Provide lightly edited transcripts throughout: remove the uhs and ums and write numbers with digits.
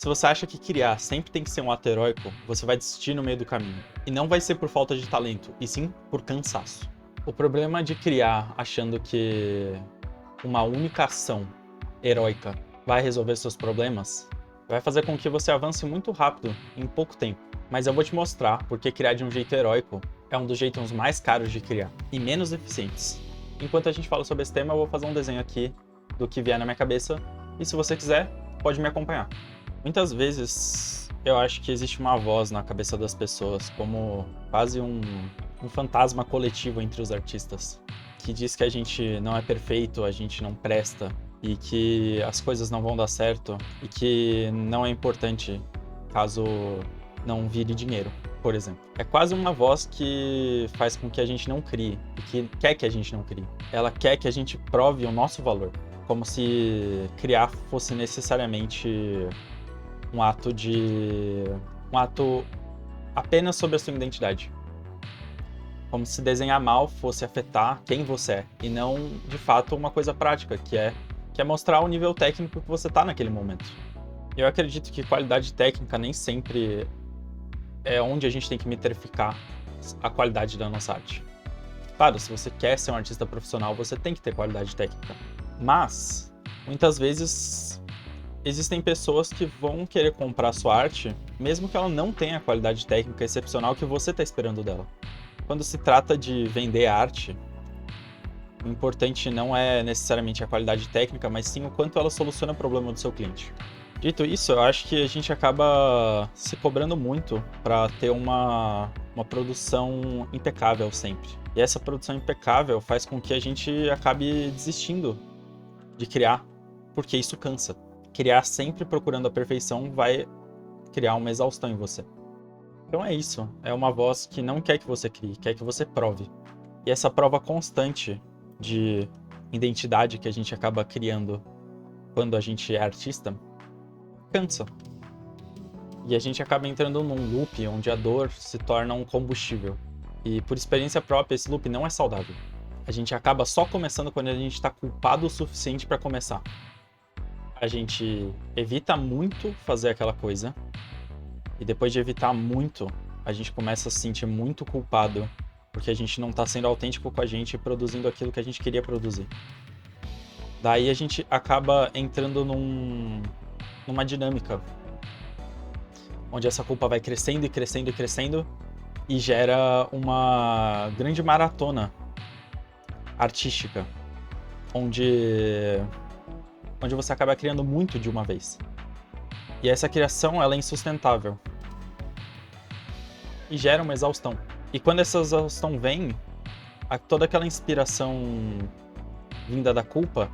Se você acha que criar sempre tem que ser um ato heróico, você vai desistir no meio do caminho. E não vai ser por falta de talento, e sim por cansaço. O problema de criar achando que uma única ação heróica vai resolver seus problemas vai fazer com que você avance muito rápido em pouco tempo. Mas eu vou te mostrar porque criar de um jeito heróico é um dos jeitos mais caros de criar e menos eficientes. Enquanto a gente fala sobre esse tema, eu vou fazer um desenho aqui do que vier na minha cabeça e se você quiser, pode me acompanhar. Muitas vezes eu acho que existe uma voz na cabeça das pessoas, como quase um fantasma coletivo entre os artistas, que diz que a gente não é perfeito, a gente não presta, e que as coisas não vão dar certo, e que não é importante caso não vire dinheiro, por exemplo. É quase uma voz que faz com que a gente não crie, e que quer que a gente não crie. Ela quer que a gente prove o nosso valor, como se criar fosse necessariamente um ato apenas sobre a sua identidade. Como se desenhar mal fosse afetar quem você é, e não, de fato, uma coisa prática, que é mostrar o nível técnico que você está naquele momento. Eu acredito que qualidade técnica nem sempre é onde a gente tem que metrificar a qualidade da nossa arte. Claro, se você quer ser um artista profissional, você tem que ter qualidade técnica. Mas, muitas vezes, existem pessoas que vão querer comprar sua arte, mesmo que ela não tenha a qualidade técnica excepcional que você está esperando dela. Quando se trata de vender arte, o importante não é necessariamente a qualidade técnica, mas sim o quanto ela soluciona o problema do seu cliente. Dito isso, eu acho que a gente acaba se cobrando muito para ter uma produção impecável sempre. E essa produção impecável faz com que a gente acabe desistindo de criar, porque isso cansa. Criar sempre procurando a perfeição vai criar uma exaustão em você. Então é isso, é uma voz que não quer que você crie, quer que você prove. E essa prova constante de identidade que a gente acaba criando quando a gente é artista, cansa. E a gente acaba entrando num loop onde a dor se torna um combustível. E por experiência própria, esse loop não é saudável. A gente acaba só começando quando a gente está culpado o suficiente para começar. A gente evita muito fazer aquela coisa, e depois de evitar muito, a gente começa a se sentir muito culpado porque a gente não está sendo autêntico com a gente e produzindo aquilo que a gente queria produzir. Daí a gente acaba entrando numa dinâmica onde essa culpa vai crescendo e crescendo e crescendo e gera uma grande maratona artística, onde você acaba criando muito de uma vez. E essa criação ela é insustentável e gera uma exaustão. E quando essa exaustão vem, toda aquela inspiração vinda da culpa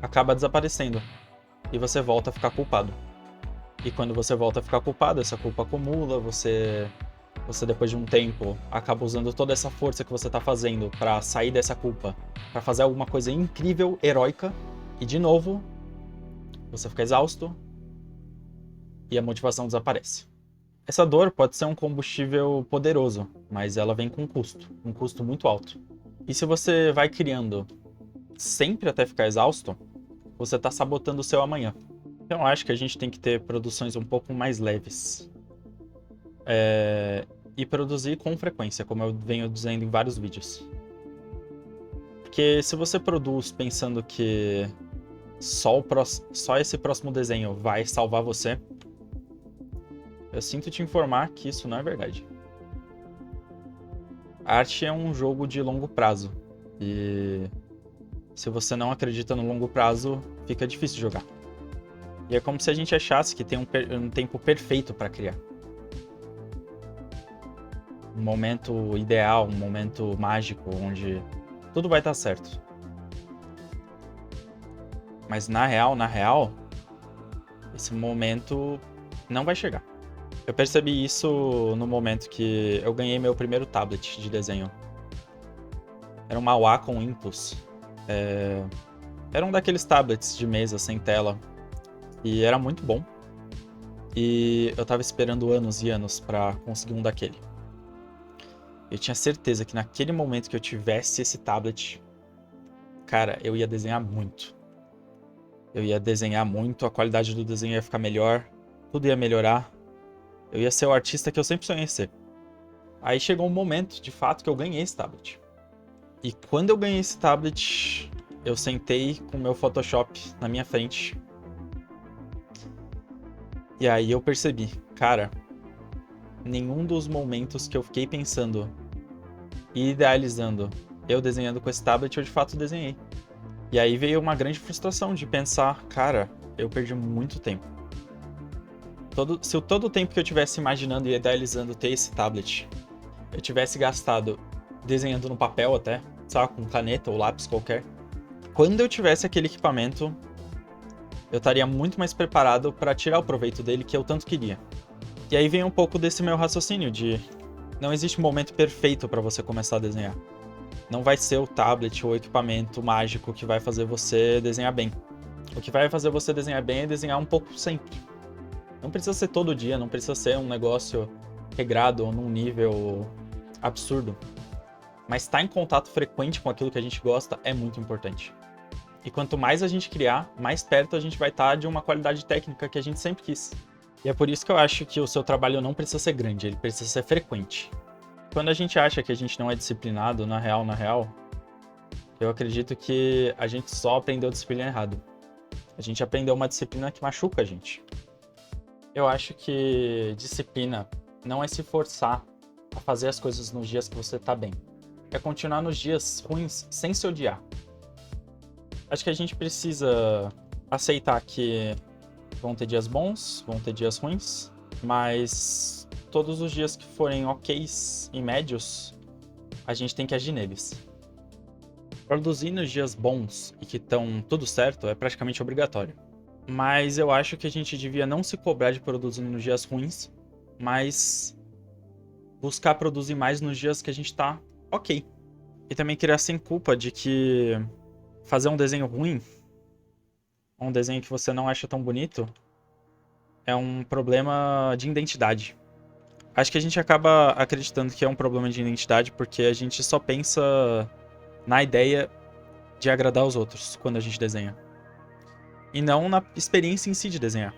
acaba desaparecendo e você volta a ficar culpado. E quando você volta a ficar culpado, essa culpa acumula, você depois de um tempo acaba usando toda essa força que você está fazendo para sair dessa culpa, para fazer alguma coisa incrível, heróica, e de novo você fica exausto e a motivação desaparece. Essa dor pode ser um combustível poderoso, mas ela vem com um custo muito alto. E se você vai criando sempre até ficar exausto, você está sabotando o seu amanhã. Então eu acho que a gente tem que ter produções um pouco mais leves. E produzir com frequência, como eu venho dizendo em vários vídeos. Porque se você produz pensando que só esse próximo desenho vai salvar você, eu sinto te informar que isso não é verdade. A arte é um jogo de longo prazo. E se você não acredita no longo prazo, fica difícil jogar. E é como se a gente achasse que tem um tempo perfeito para criar. Um momento ideal, um momento mágico, onde tudo vai estar certo. Mas na real, esse momento não vai chegar. Eu percebi isso no momento que eu ganhei meu primeiro tablet de desenho. Era uma Wacom Impulse. Era um daqueles tablets de mesa sem tela. E era muito bom. E eu tava esperando anos e anos pra conseguir um daquele. Eu tinha certeza que naquele momento que eu tivesse esse tablet, cara, eu ia desenhar muito. A qualidade do desenho ia ficar melhor. tudo ia melhorar. Eu ia ser o artista que eu sempre sonhei ser. Aí chegou um momento, de fato, que eu ganhei esse tablet. E quando eu ganhei esse tablet, eu sentei com o meu Photoshop na minha frente. E aí eu percebi, cara, nenhum dos momentos que eu fiquei pensando e idealizando eu desenhando com esse tablet, eu de fato desenhei. E aí veio uma grande frustração de pensar, cara, eu perdi muito tempo. Se todo o tempo que eu tivesse imaginando e idealizando ter esse tablet, eu tivesse gastado desenhando no papel até, sabe, com caneta ou lápis qualquer, quando eu tivesse aquele equipamento, eu estaria muito mais preparado para tirar o proveito dele que eu tanto queria. E aí vem um pouco desse meu raciocínio de não existe momento perfeito para você começar a desenhar. Não vai ser o tablet ou o equipamento mágico que vai fazer você desenhar bem. O que vai fazer você desenhar bem é desenhar um pouco sempre. Não precisa ser todo dia, não precisa ser um negócio regrado ou num nível absurdo. Mas estar em contato frequente com aquilo que a gente gosta é muito importante. E quanto mais a gente criar, mais perto a gente vai estar de uma qualidade técnica que a gente sempre quis. E é por isso que eu acho que o seu trabalho não precisa ser grande, ele precisa ser frequente. Quando a gente acha que a gente não é disciplinado, na real, eu acredito que a gente só aprendeu disciplina errado. A gente aprendeu uma disciplina que machuca a gente. Eu acho que disciplina não é se forçar a fazer as coisas nos dias que você tá bem. É continuar nos dias ruins sem se odiar. Acho que a gente precisa aceitar que vão ter dias bons, vão ter dias ruins, mas todos os dias que forem ok's e médios, a gente tem que agir neles. Produzir nos dias bons e que estão tudo certo é praticamente obrigatório. Mas eu acho que a gente devia não se cobrar de produzir nos dias ruins, mas buscar produzir mais nos dias que a gente tá ok. E também criar sem culpa de que fazer um desenho ruim, um desenho que você não acha tão bonito, é um problema de identidade. Acho que a gente acaba acreditando que é um problema de identidade porque a gente só pensa na ideia de agradar os outros quando a gente desenha. E não na experiência em si de desenhar.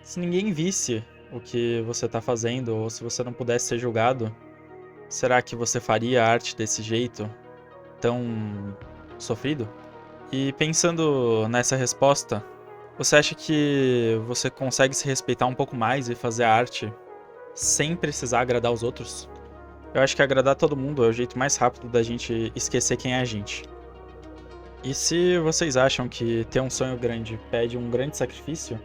Se ninguém visse o que você tá fazendo, ou se você não pudesse ser julgado, será que você faria a arte desse jeito tão sofrido? E pensando nessa resposta, você acha que você consegue se respeitar um pouco mais e fazer a arte sem precisar agradar os outros? Eu acho que agradar todo mundo é o jeito mais rápido da gente esquecer quem é a gente. E se vocês acham que ter um sonho grande pede um grande sacrifício,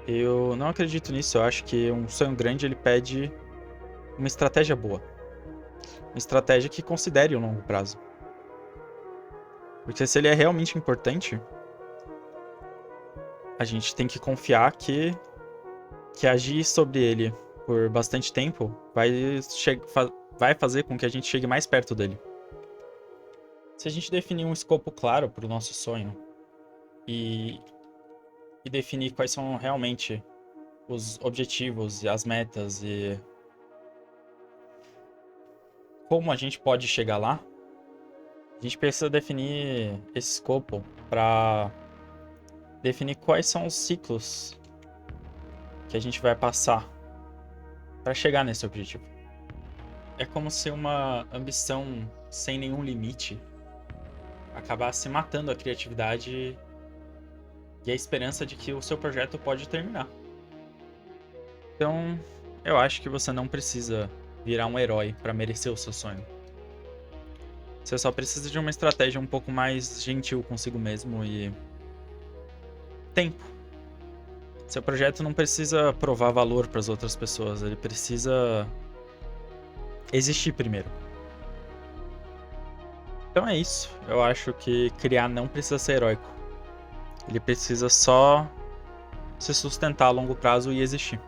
eu não acredito nisso. Eu acho que um sonho grande ele pede uma estratégia boa. Uma estratégia que considere o longo prazo. Porque se ele é realmente importante, a gente tem que confiar que agir sobre ele por bastante tempo vai fazer com que a gente chegue mais perto dele. Se a gente definir um escopo claro para o nosso sonho e definir quais são realmente os objetivos e as metas e como a gente pode chegar lá, a gente precisa definir esse escopo para definir quais são os ciclos que a gente vai passar para chegar nesse objetivo. É como se uma ambição sem nenhum limite acabasse matando a criatividade e a esperança de que o seu projeto pode terminar. Então, eu acho que você não precisa virar um herói para merecer o seu sonho. Você só precisa de uma estratégia um pouco mais gentil consigo mesmo e tempo. Seu projeto não precisa provar valor para as outras pessoas, ele precisa existir primeiro. Então é isso. Eu acho que criar não precisa ser heróico. Ele precisa só se sustentar a longo prazo e existir.